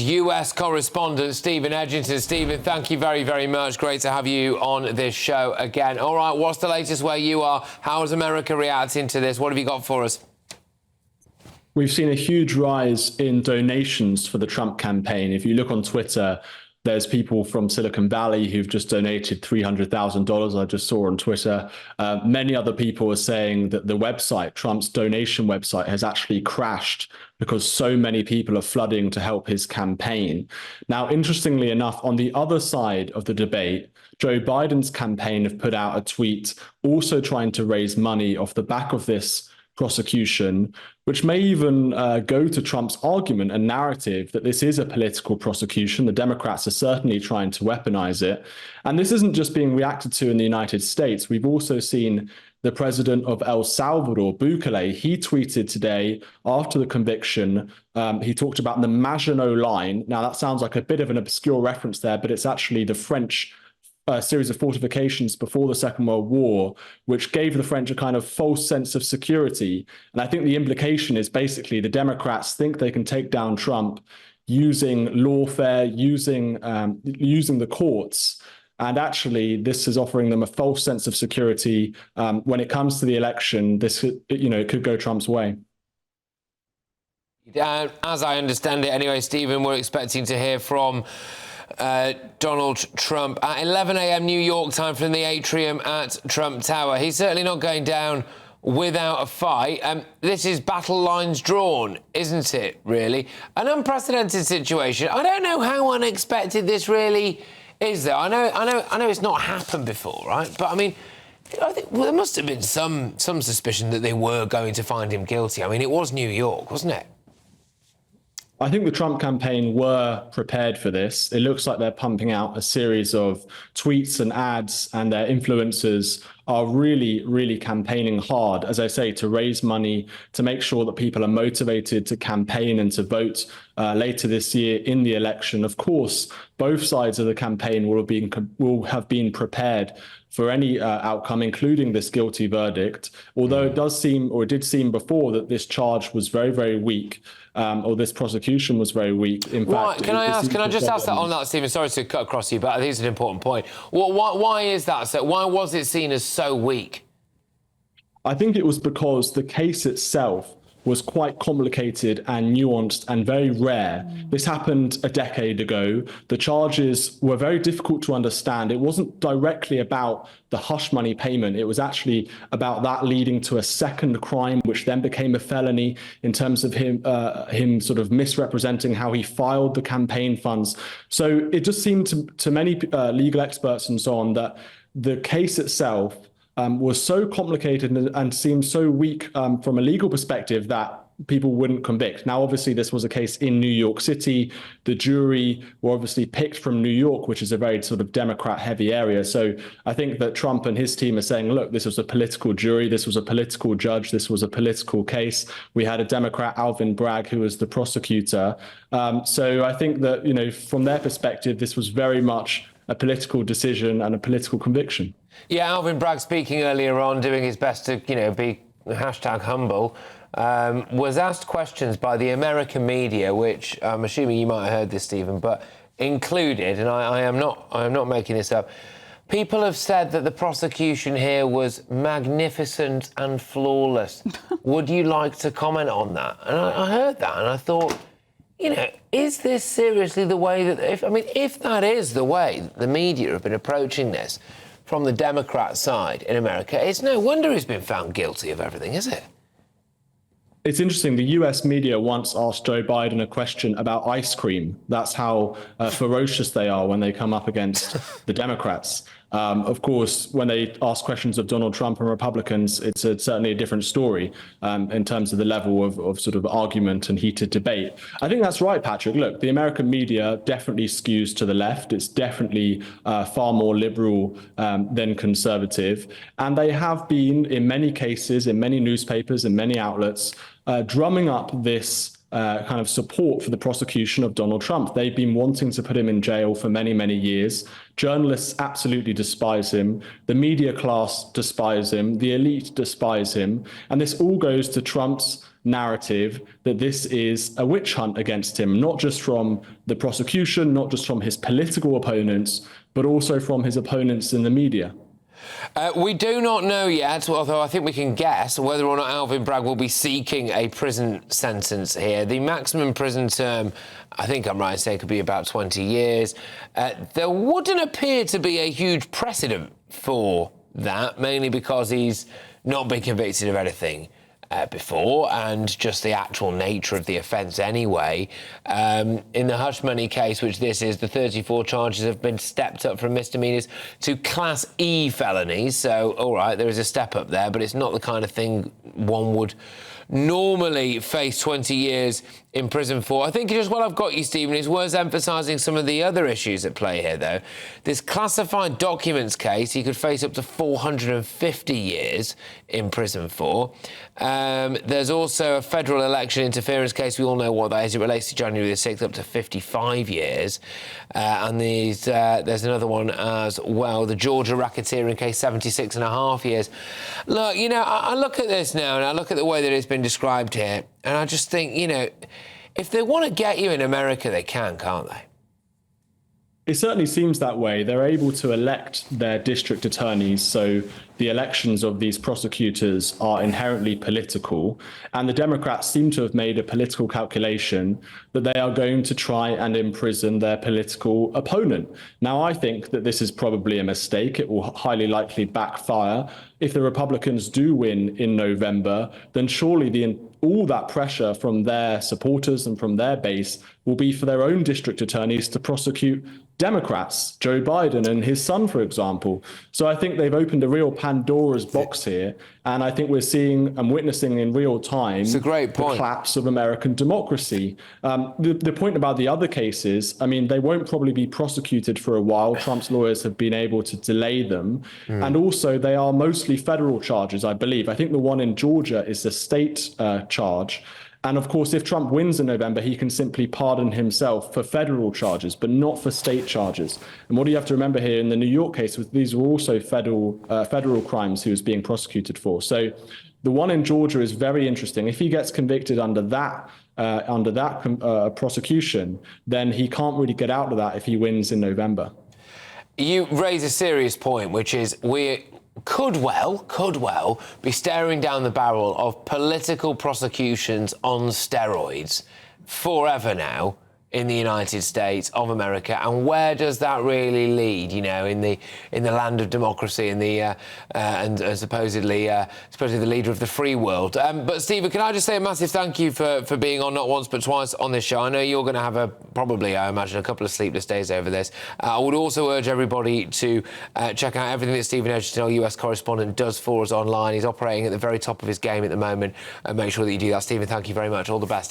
US correspondent Stephen Edginton. Stephen, thank you very, very much. Great to have you on this show again. All right, what's the latest where you are? How is America reacting to this? What have you got for us? We've seen a huge rise in donations for the Trump campaign. If you look on Twitter, there's people from Silicon Valley who've just donated $300,000. I just saw on Twitter. Many other people are saying that the website, Trump's donation website, has actually crashed because so many people are flooding to help his campaign. Now, interestingly enough, on the other side of the debate, Joe Biden's campaign have put out a tweet also trying to raise money off the back of this prosecution, which may even go to Trump's argument and narrative that this is a political prosecution. The Democrats are certainly trying to weaponize it. And this isn't just being reacted to in the United States. We've also seen the president of El Salvador, Bukele. He tweeted today after the conviction, he talked about the Maginot Line. Now, that sounds like a bit of an obscure reference there, but it's actually the French series of fortifications before the Second World War, which gave the French a kind of false sense of security. And I think the implication is basically the Democrats think they can take down Trump using lawfare, using the courts. And actually, this is offering them a false sense of security. When it comes to the election, this it could go Trump's way. As I understand it anyway, Stephen, we're expecting to hear from Donald Trump at 11 a.m. New York time from the atrium at Trump Tower. He's certainly not going down without a fight. This is battle lines drawn, isn't it, really? An unprecedented situation. I don't know how unexpected this really is, though. I know it's not happened before, right? But, I mean, I think there must have been some suspicion that they were going to find him guilty. I mean, it was New York, wasn't it? I think the Trump campaign were prepared for this. It looks like they're pumping out a series of tweets and ads, and their influencers are really, really campaigning hard, as I say, to raise money, to make sure that people are motivated to campaign and to vote later this year in the election. Of course, both sides of the campaign will have been prepared for any outcome, including this guilty verdict, although it did seem before that this charge was very, very weak, or this prosecution was very weak. In fact, can I just ask that on that, Stephen? Sorry to cut across you, but I think it's an important point. Why is that? So why was it seen as so weak? I think it was because the case itself was quite complicated and nuanced and very rare. This happened a decade ago. The charges were very difficult to understand. It wasn't directly about the hush money payment. It was actually about that leading to a second crime, which then became a felony in terms of him sort of misrepresenting how he filed the campaign funds. So it just seemed to many legal experts and so on that the case itself was so complicated and seemed so weak from a legal perspective that people wouldn't convict. Now, obviously, this was a case in New York City. The jury were obviously picked from New York, which is a very sort of Democrat-heavy area. So I think that Trump and his team are saying, look, this was a political jury, this was a political judge, this was a political case. We had a Democrat, Alvin Bragg, who was the prosecutor. So I think that, from their perspective, this was very much a political decision and a political conviction. Yeah, Alvin Bragg speaking earlier on, doing his best to, be #humble, was asked questions by the American media, which I'm assuming you might have heard this, Stephen, but included, and I am not making this up, people have said that the prosecution here was magnificent and flawless. Would you like to comment on that? And I heard that and I thought, is this seriously the way that, if that is the way the media have been approaching this from the Democrat side in America, it's no wonder he's been found guilty of everything, is it? It's interesting. The US media once asked Joe Biden a question about ice cream. That's how ferocious they are when they come up against the Democrats. Of course, when they ask questions of Donald Trump and Republicans, it's certainly a different story in terms of the level of sort of argument and heated debate. I think that's right, Patrick. Look, the American media definitely skews to the left. It's definitely far more liberal than conservative. And they have been, in many cases, in many newspapers and many outlets, drumming up this kind of support for the prosecution of Donald Trump. They've been wanting to put him in jail for many, many years. Journalists absolutely despise him. The media class despise him. The elite despise him. And this all goes to Trump's narrative that this is a witch hunt against him, not just from the prosecution, not just from his political opponents, but also from his opponents in the media. We do not know yet, although I think we can guess, whether or not Alvin Bragg will be seeking a prison sentence here. The maximum prison term, I think I'm right in saying, could be about 20 years. There wouldn't appear to be a huge precedent for that, mainly because he's not been convicted of anything before, and just the actual nature of the offence anyway. In the hush money case, which this is, the 34 charges have been stepped up from misdemeanors to Class E felonies. So, all right, there is a step up there, but it's not the kind of thing one would normally face 20 years in prison for. I think just while I've got you, Stephen, it's worth emphasising some of the other issues at play here, though. This classified documents case, he could face up to 450 years in prison for. There's also a federal election interference case. We all know what that is. It relates to January the 6th, up to 55 years. And there's another one as well, the Georgia racketeering case, 76 and a half years. Look, you know, I look at this now and I look at the way that it's been described here, and I just think, you know, if they want to get you in America, they can, can't they? It certainly seems that way. They're able to elect their district attorneys, so the elections of these prosecutors are inherently political, and the Democrats seem to have made a political calculation that they are going to try and imprison their political opponent. Now, I think that this is probably a mistake. It will highly likely backfire. If the Republicans do win in November, then surely all that pressure from their supporters and from their base will be for their own district attorneys to prosecute Democrats, Joe Biden and his son, for example. So I think they've opened a real Pandora's box here, and I think we're seeing and witnessing in real time the collapse of American democracy. The point about the other cases, I mean, they won't probably be prosecuted for a while. Trump's lawyers have been able to delay them. And also, they are mostly federal charges, I believe. I think the one in Georgia is a state charge. And of course, if Trump wins in November, he can simply pardon himself for federal charges, but not for state charges. And what do you have to remember here in the New York case, these were also federal crimes he was being prosecuted for. So the one in Georgia is very interesting. If he gets convicted under that prosecution, then he can't really get out of that if he wins in November. You raise a serious point, which is we could well be staring down the barrel of political prosecutions on steroids forever now in the United States of America. And where does that really lead, you know, in the land of democracy and supposedly the leader of the free world? But Stephen, can I just say a massive thank you for being on not once but twice on this show. I know you're going to have probably, I imagine, a couple of sleepless days over this. I would also urge everybody to check out everything that Stephen Edginton, our US correspondent, does for us online. He's operating at the very top of his game at the moment. Make sure that you do that. Stephen, thank you very much. All the best.